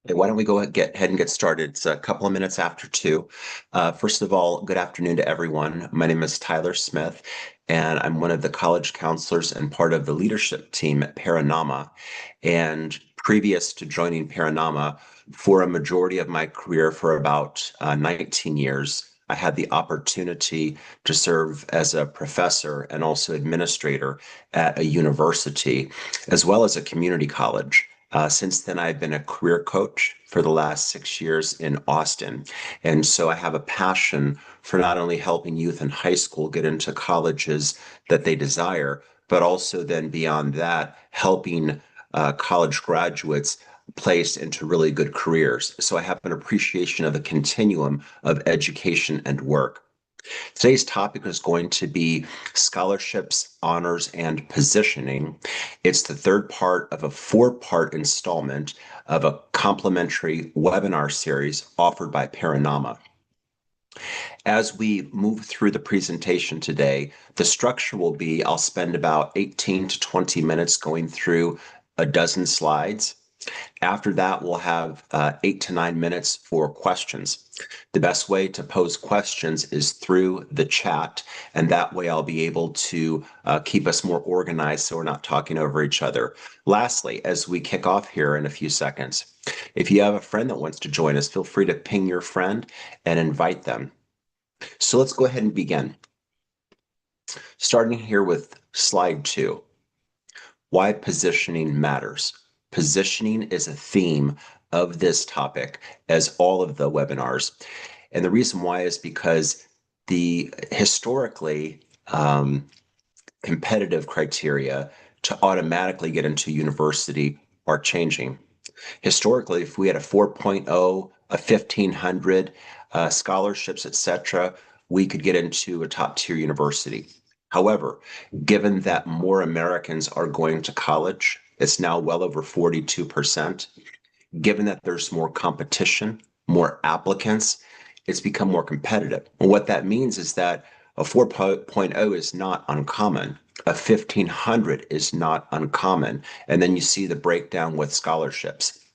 Okay, why don't we go ahead and get started? It's a couple of minutes after 2. First of all, good afternoon to everyone. My name is Tyler Smith, and I'm one of the college counselors and part of the leadership team at Paranama. And previous to joining Paranama, for a majority of my career, for about 19 years, I had the opportunity to serve as a professor and also administrator at a university, as well as a community college. Since then, I've been a career coach for the last 6 years in Austin. And so I have a passion for not only helping youth in high school get into colleges that they desire, but also then beyond that, helping college graduates place into really good careers. So I have an appreciation of the continuum of education and work. Today's topic is going to be scholarships, honors, and positioning. It's the third part of a 4-part installment of a complimentary webinar series offered by Paranama. As we move through the presentation today, the structure will be I'll spend about 18 to 20 minutes going through a dozen slides. After that, we'll have 8 to 9 minutes for questions. The best way to pose questions is through the chat, and that way I'll be able to keep us more organized so we're not talking over each other. Lastly, as we kick off here in a few seconds, if you have a friend that wants to join us, feel free to ping your friend and invite them. So let's go ahead and begin. Starting here with slide 2, why positioning matters. Positioning is a theme of this topic, as all of the webinars. And the reason why is because the historically competitive criteria to automatically get into university are changing. Historically, if we had a 4.0, a 1500, scholarships, etc., we could get into a top tier university. However, given that more Americans are going to college, it's now well over 42%. Given that there's more competition, more applicants, it's become more competitive. And what that means is that a 4.0 is not uncommon. A 1500 is not uncommon. And then you see the breakdown with scholarships.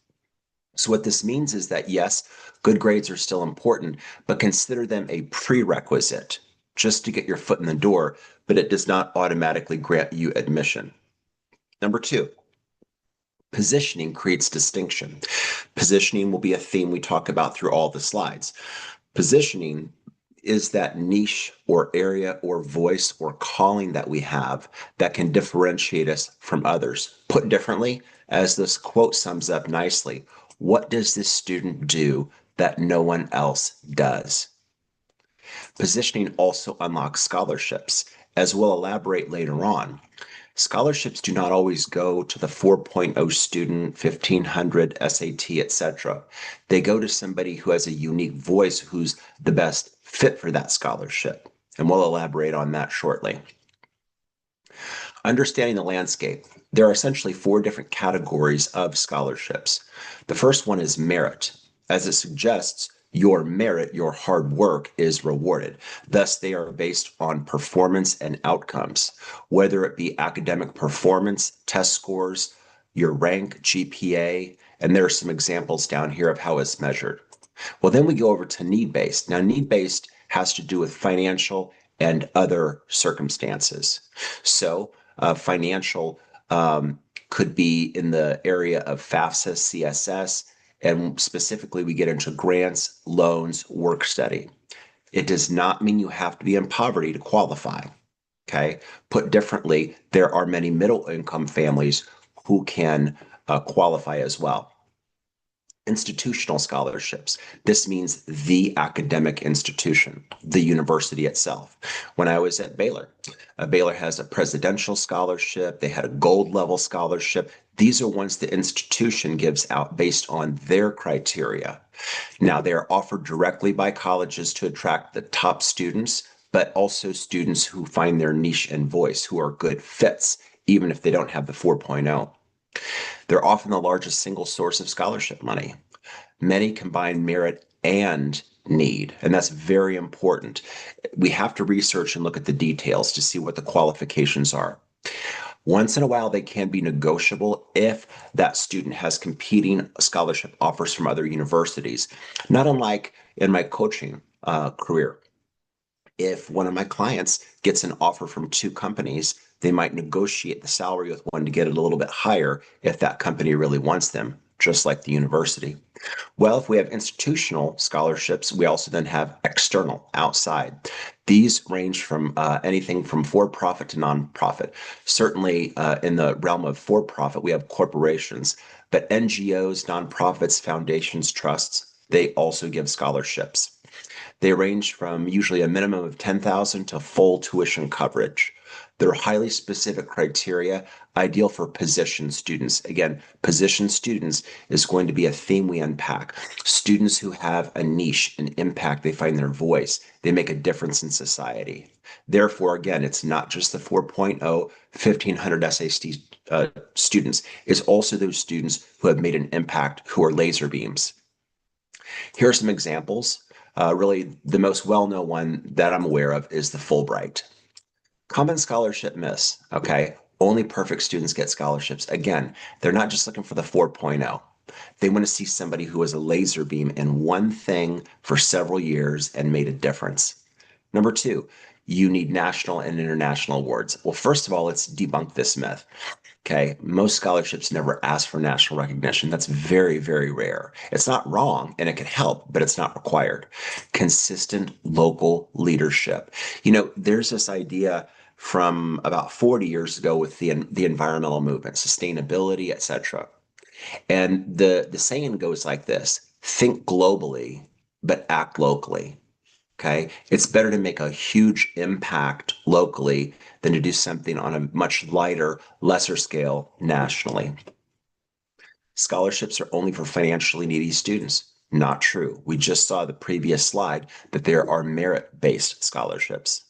So what this means is that, yes, good grades are still important, but consider them a prerequisite just to get your foot in the door, but it does not automatically grant you admission. Number 2, positioning creates distinction. Positioning will be a theme we talk about through all the slides. Positioning is that niche or area or voice or calling that we have that can differentiate us from others. Put differently, as this quote sums up nicely, what does this student do that no one else does? Positioning also unlocks scholarships, as we'll elaborate later on. Scholarships do not always go to the 4.0 student, 1500, SAT, etc. They go to somebody who has a unique voice, who's the best fit for that scholarship. And we'll elaborate on that shortly. Understanding the landscape. There are essentially 4 different categories of scholarships. The first one is merit. As it suggests, your merit, your hard work is rewarded. Thus, they are based on performance and outcomes, whether it be academic performance, test scores, your rank, GPA, and there are some examples down here of how it's measured. Well, then we go over to need-based. Now, need-based has to do with financial and other circumstances. So, financial could be in the area of FAFSA, CSS, and specifically we get into grants, loans, work study. It does not mean you have to be in poverty to qualify, okay? Put differently, there are many middle income families who can qualify as well. Institutional scholarships. This means the academic institution, the university itself. When I was at Baylor, Baylor has a presidential scholarship. They had a gold level scholarship. These are ones the institution gives out based on their criteria. Now, they are offered directly by colleges to attract the top students, but also students who find their niche and voice, who are good fits, even if they don't have the 4.0. They're often the largest single source of scholarship money. Many combine merit and need, and that's very important. We have to research and look at the details to see what the qualifications are. Once in a while, they can be negotiable if that student has competing scholarship offers from other universities. Not unlike in my coaching career. If one of my clients gets an offer from two companies, they might negotiate the salary with one to get it a little bit higher if that company really wants them, just like the university. Well, if we have institutional scholarships, we also then have external, outside. These range from anything from for-profit to nonprofit. Certainly, in the realm of for-profit, we have corporations, but NGOs, nonprofits, foundations, trusts, they also give scholarships. They range from usually a minimum of 10,000 to full tuition coverage. They're highly specific criteria, ideal for position students. Again, position students is going to be a theme we unpack. Students who have a niche, an impact, they find their voice, they make a difference in society. Therefore, again, it's not just the 4.0, 1,500 SAT students. It's also those students who have made an impact, who are laser beams. Here are some examples. Really, the most well-known one that I'm aware of is the Fulbright. Common scholarship miss, okay? Only perfect students get scholarships. Again, they're not just looking for the 4.0. They want to see somebody who was a laser beam in one thing for several years and made a difference. Number two, you need national and international awards. Well, first of all, let's debunk this myth. Okay, most scholarships never ask for national recognition. That's very, very rare. It's not wrong and it can help, but it's not required. Consistent local leadership. There's this idea from about 40 years ago with the environmental movement, sustainability, etc. And the saying goes like this: think globally, but act locally. Okay. It's better to make a huge impact locally than to do something on a much lighter, lesser scale nationally. Scholarships are only for financially needy students. Not true. We just saw the previous slide that there are merit-based scholarships.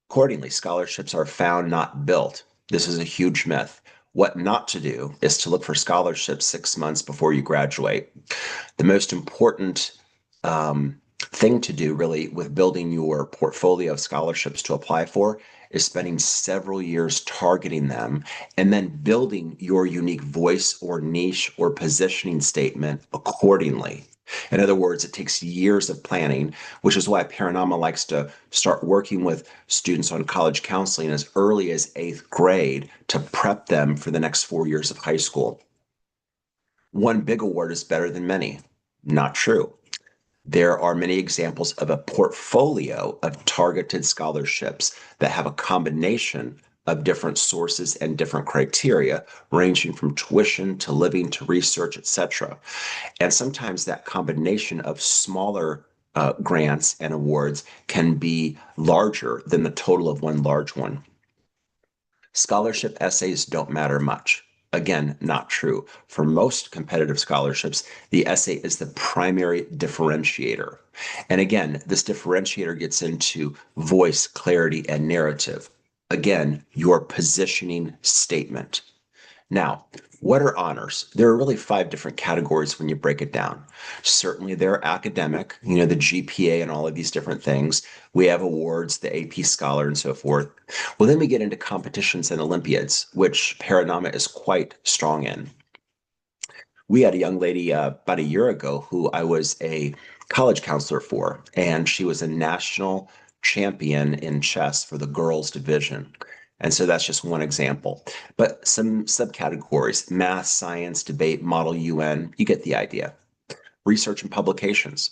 Accordingly, scholarships are found, not built. This is a huge myth. What not to do is to look for scholarships 6 months before you graduate. The most important thing to do really with building your portfolio of scholarships to apply for is spending several years targeting them and then building your unique voice or niche or positioning statement accordingly. In other words, it takes years of planning, which is why Paranama likes to start working with students on college counseling as early as 8th grade to prep them for the next 4 years of high school. One big award is better than many. Not true. There are many examples of a portfolio of targeted scholarships that have a combination of different sources and different criteria, ranging from tuition to living to research, etc. And sometimes that combination of smaller grants and awards can be larger than the total of one large one. Scholarship essays don't matter much. Again, not true. For most competitive scholarships, the essay is the primary differentiator. And again, this differentiator gets into voice, clarity, and narrative. Again, your positioning statement. Now, what are honors? There are really 5 different categories when you break it down. Certainly, they're academic, the GPA and all of these different things. We have awards, the AP Scholar, and so forth. Well, then we get into competitions and Olympiads, which Paranama is quite strong in. We had a young lady about a year ago who I was a college counselor for, and she was a national champion in chess for the girls division. And so that's just one example. But some subcategories: math, science, debate, model UN, you get the idea. Research and publications.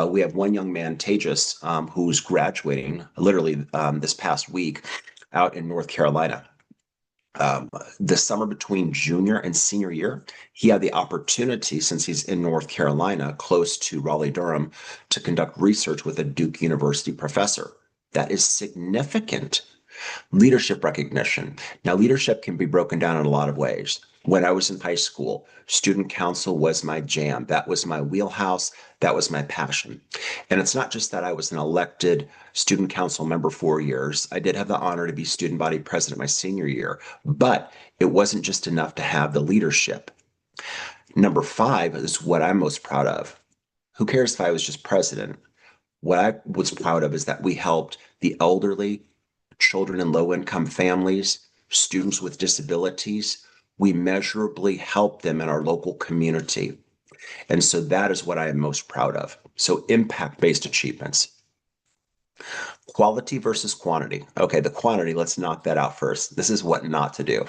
We have one young man, Tejas, who's graduating literally this past week out in North Carolina. The summer between junior and senior year, he had the opportunity, since he's in North Carolina, close to Raleigh-Durham, to conduct research with a Duke University professor. That is significant. Leadership recognition. Now, leadership can be broken down in a lot of ways. When I was in high school, student council was my jam. That was my wheelhouse. That was my passion. And it's not just that I was an elected student council member 4 years. I did have the honor to be student body president my senior year, but it wasn't just enough to have the leadership. Number 5 is what I'm most proud of. Who cares if I was just president? What I was proud of is that we helped the elderly, children in low-income families, students with disabilities, we measurably help them in our local community. And so that is what I am most proud of. So impact-based achievements. Quality versus quantity. Okay, the quantity, let's knock that out first. This is what not to do.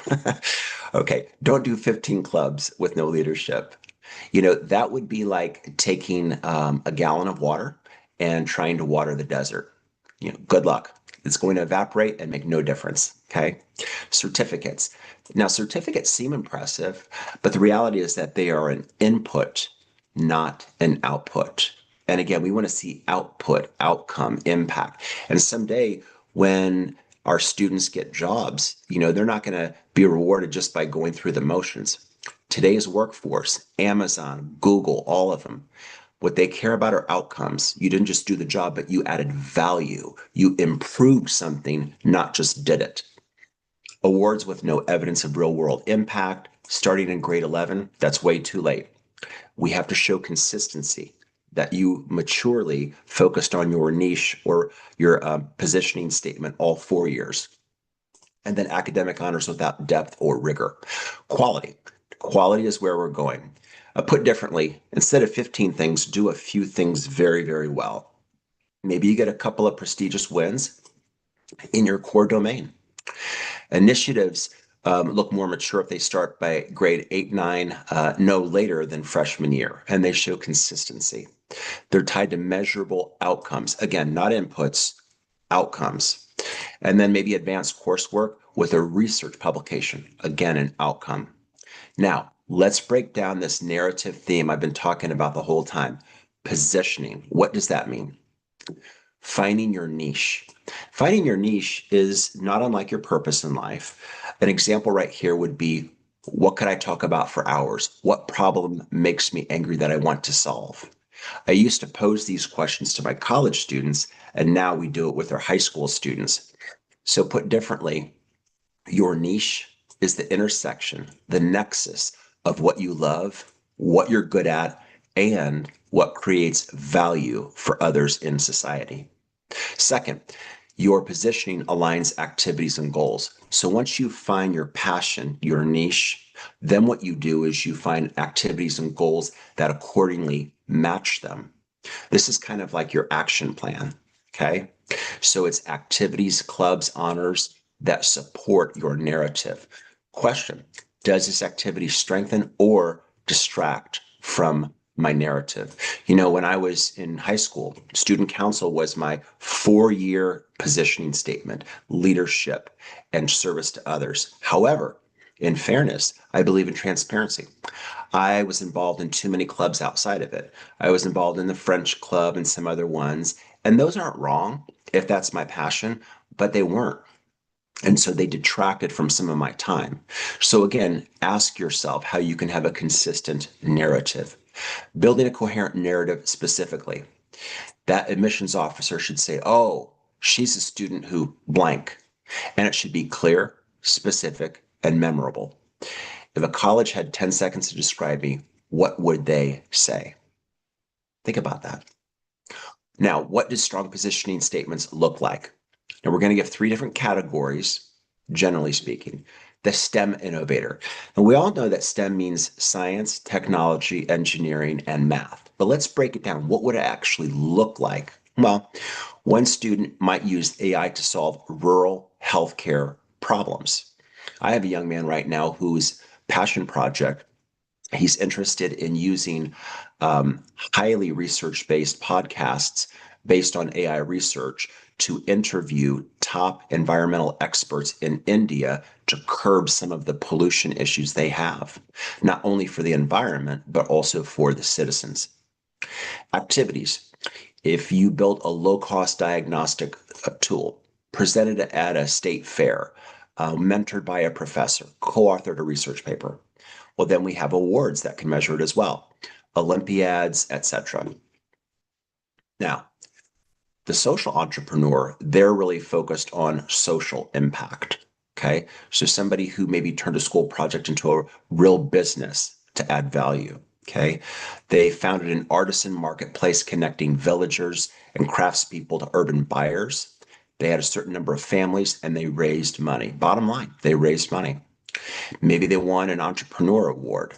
Okay, don't do 15 clubs with no leadership. That would be like taking a gallon of water and trying to water the desert. Good luck. It's going to evaporate and make no difference. Okay. Certificates. Now, certificates seem impressive, but the reality is that they are an input, not an output. And again, we want to see output, outcome, impact. And someday when our students get jobs, they're not going to be rewarded just by going through the motions. Today's workforce, Amazon, Google, all of them, what they care about are outcomes. You didn't just do the job, but you added value. You improved something, not just did it. Awards with no evidence of real world impact, starting in grade 11, that's way too late. We have to show consistency, that you maturely focused on your niche or your positioning statement all 4 years. And then academic honors without depth or rigor. Quality. Quality is where we're going. Put differently, instead of 15 things, do a few things very, very well. Maybe you get a couple of prestigious wins in your core domain. Initiatives look more mature if they start by grade 8, 9, no later than freshman year, and they show consistency. They're tied to measurable outcomes. Again, not inputs, outcomes. And then maybe advanced coursework with a research publication. Again, an outcome. Now, let's break down this narrative theme I've been talking about the whole time. Positioning. What does that mean? Finding your niche. Finding your niche is not unlike your purpose in life. An example right here would be, what could I talk about for hours? What problem makes me angry that I want to solve? I used to pose these questions to my college students, and now we do it with our high school students. So put differently, your niche is the intersection, the nexus of what you love, what you're good at, and what creates value for others in society. Second, your positioning aligns activities and goals. So once you find your passion, your niche, then what you do is you find activities and goals that accordingly match them. This is kind of like your action plan, okay? So it's activities, clubs, honors that support your narrative. Question, does this activity strengthen or distract from my narrative? When I was in high school, student council was my 4-year positioning statement, leadership and service to others. However, in fairness, I believe in transparency. I was involved in too many clubs outside of it. I was involved in the French club and some other ones, and those aren't wrong if that's my passion, but they weren't. And so they detracted from some of my time. So again, ask yourself how you can have a consistent narrative. Building a coherent narrative specifically. That admissions officer should say, oh, she's a student who blank. And it should be clear, specific, and memorable. If a college had 10 seconds to describe me, what would they say? Think about that. Now, what does strong positioning statements look like? Now, we're going to give 3 different categories, generally speaking. The STEM innovator. And we all know that STEM means science, technology, engineering, and math. But let's break it down. What would it actually look like? Well, one student might use AI to solve rural healthcare problems. I have a young man right now whose passion project, he's interested in using highly research-based podcasts based on AI research to interview top environmental experts in India to curb some of the pollution issues they have, not only for the environment, but also for the citizens. Activities. If you built a low-cost diagnostic tool, presented at a state fair, mentored by a professor, co-authored a research paper, well, then we have awards that can measure it as well, Olympiads, etc. Now, the social entrepreneur, they're really focused on social impact, okay? So somebody who maybe turned a school project into a real business to add value, okay? They founded an artisan marketplace connecting villagers and craftspeople to urban buyers. They had a certain number of families and they raised money. Bottom line, they raised money. Maybe they won an entrepreneur award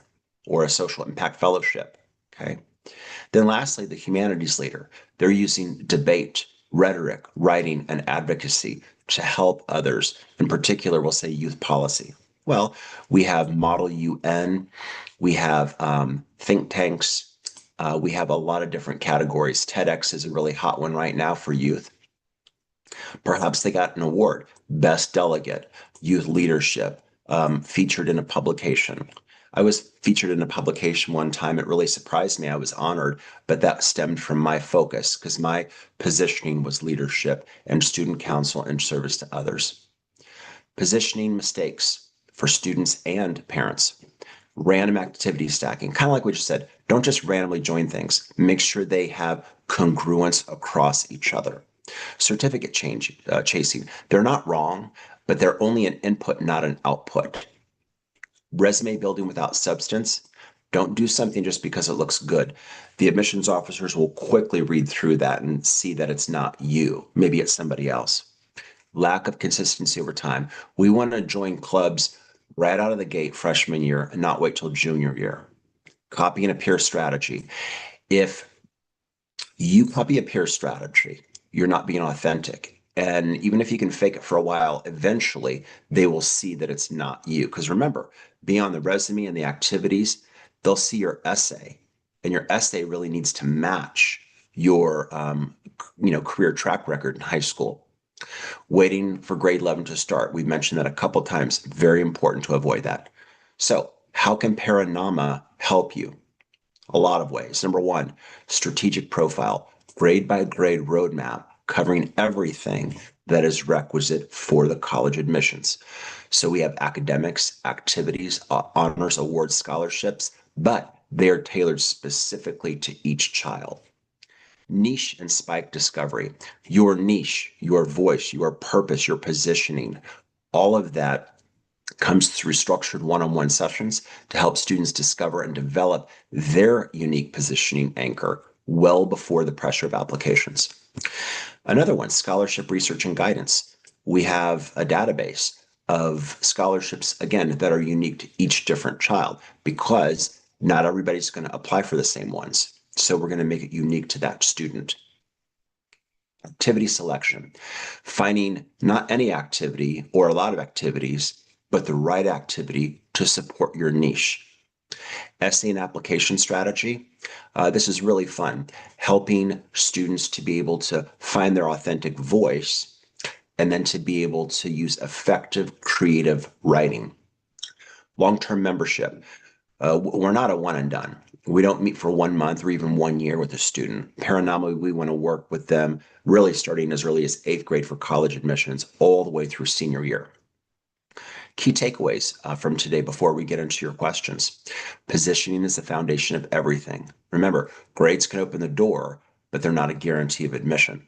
or a social impact fellowship. Okay. Then lastly, the humanities leader. They're using debate, rhetoric, writing, and advocacy to help others. In particular, we'll say youth policy. Well, we have Model UN, we have think tanks, we have a lot of different categories. TEDx is a really hot one right now for youth. Perhaps they got an award, Best Delegate, Youth Leadership, featured in a publication. I was featured in a publication one time. It really surprised me. I was honored, but that stemmed from my focus because my positioning was leadership and student council and service to others. Positioning mistakes for students and parents. Random activity stacking, kind of like we just said, don't just randomly join things. Make sure they have congruence across each other. Certificate chasing, they're not wrong, but they're only an input, not an output. Resume building without substance, don't do something just because it looks good. The admissions officers will quickly read through that and see that it's not you. Maybe it's somebody else. Lack of consistency over time. We want to join clubs right out of the gate freshman year and not wait till junior year. Copy and a peer strategy. If you copy a peer strategy, you're not being authentic. And even if you can fake it for a while, eventually they will see that it's not you. Because remember, beyond the resume and the activities, they'll see your essay, and your essay really needs to match your career track record in high school. Waiting for grade 11 to start. We've mentioned that a couple times. Very important to avoid that. So, how can Paranama help you? A lot of ways. Number one, strategic profile, grade by grade roadmap covering everything that is requisite for the college admissions. So we have academics, activities, honors, awards, scholarships, but they are tailored specifically to each child. Niche and spike discovery, your niche, your voice, your purpose, your positioning, all of that comes through structured one-on-one sessions to help students discover and develop their unique positioning anchor well before the pressure of applications. Another one, scholarship research and guidance. We have a database of scholarships, again, that are unique to each different child because not everybody's going to apply for the same ones. So we're going to make it unique to that student. Activity selection, finding not any activity or a lot of activities, but the right activity to support your niche. Essay and application strategy. This is really fun, helping students to be able to find their authentic voice and then to be able to use effective creative writing. Long-term membership. We're not a one and done. We don't meet for 1 month or even 1 year with a student. Paranama, we want to work with them really starting as early as 8th grade for college admissions all the way through senior year. Key takeaways from today before we get into your questions. Positioning is the foundation of everything. Remember, grades can open the door, but they're not a guarantee of admission.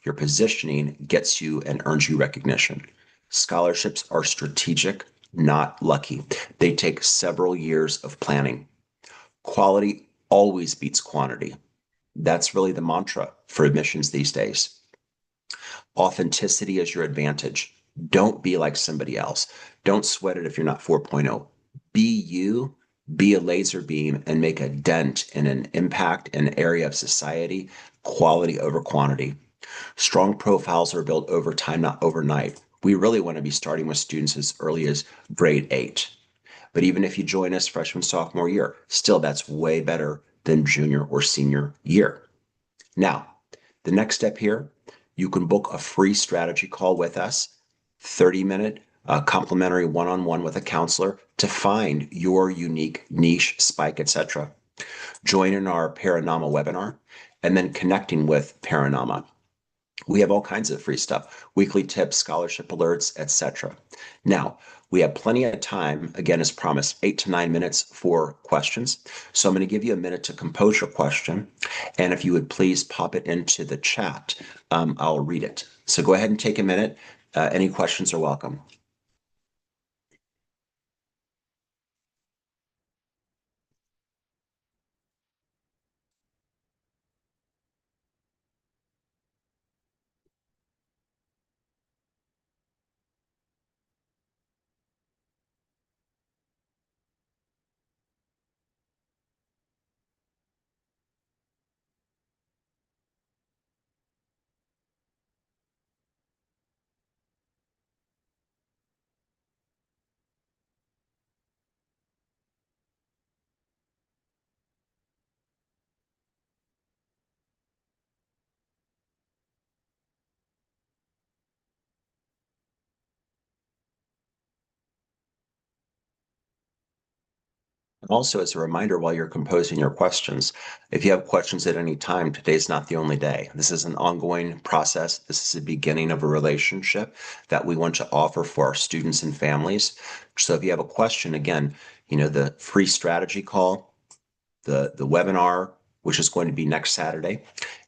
Your positioning gets you and earns you recognition. Scholarships are strategic, not lucky. They take several years of planning. Quality always beats quantity. That's really the mantra for admissions these days. Authenticity is your advantage. Don't be like somebody else. Don't sweat it if you're not 4.0. Be you, be a laser beam, and make a dent in an impact in an area of society, quality over quantity. Strong profiles are built over time, not overnight. We really want to be starting with students as early as grade 8. But even if you join us freshman, sophomore year, still that's way better than junior or senior year. Now, the next step here, you can book a free strategy call with us, 30-minute complimentary one-on-one with a counselor to find your unique niche, spike, etc. Join in our Paranama webinar and then connecting with Paranama. We have all kinds of free stuff, weekly tips, scholarship alerts, etc. Now, we have plenty of time, again, as promised, 8 to 9 minutes for questions. So I'm going to give you a minute to compose your question. And if you would please pop it into the chat, I'll read it. So go ahead and take a minute. Any questions are welcome. Also, as a reminder, while you're composing your questions, if you have questions at any time, today's not the only day. This is an ongoing process. This is the beginning of a relationship that we want to offer for our students and families. So if you have a question, again, the free strategy call, the webinar, which is going to be next Saturday,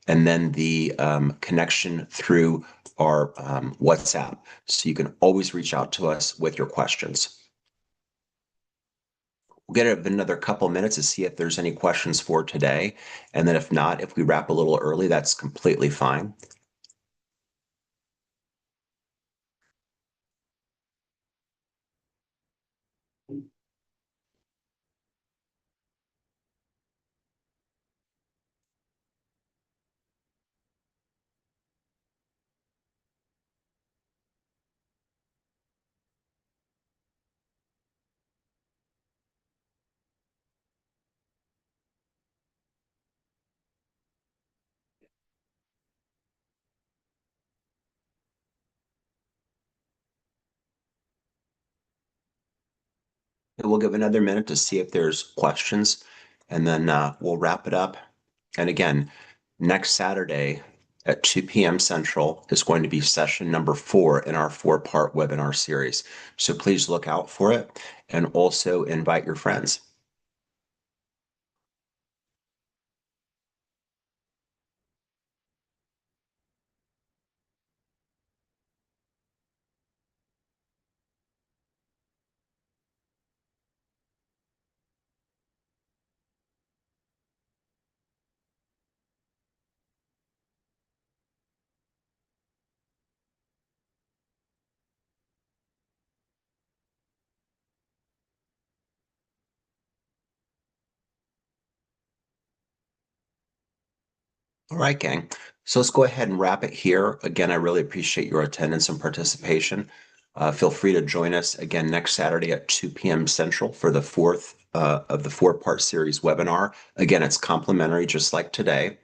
and then the connection through our WhatsApp. So you can always reach out to us with your questions. We'll get another couple minutes to see if there's any questions for today. And then if not, if we wrap a little early, that's completely fine. We'll give another minute to see if there's questions, and then we'll wrap it up. And again, next Saturday at 2 p.m. Central is going to be session number 4 in our 4-part webinar series. So please look out for it and also invite your friends. All right, gang. So let's go ahead and wrap it here. Again, I really appreciate your attendance and participation. Feel free to join us again next Saturday at 2 p.m. Central for the 4th of the 4-part series webinar. Again, it's complimentary, just like today.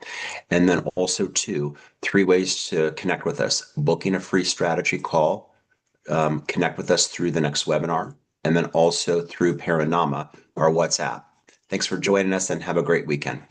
And then also, 3 ways to connect with us: booking a free strategy call, connect with us through the next webinar, and then also through Paranama, our WhatsApp. Thanks for joining us and have a great weekend.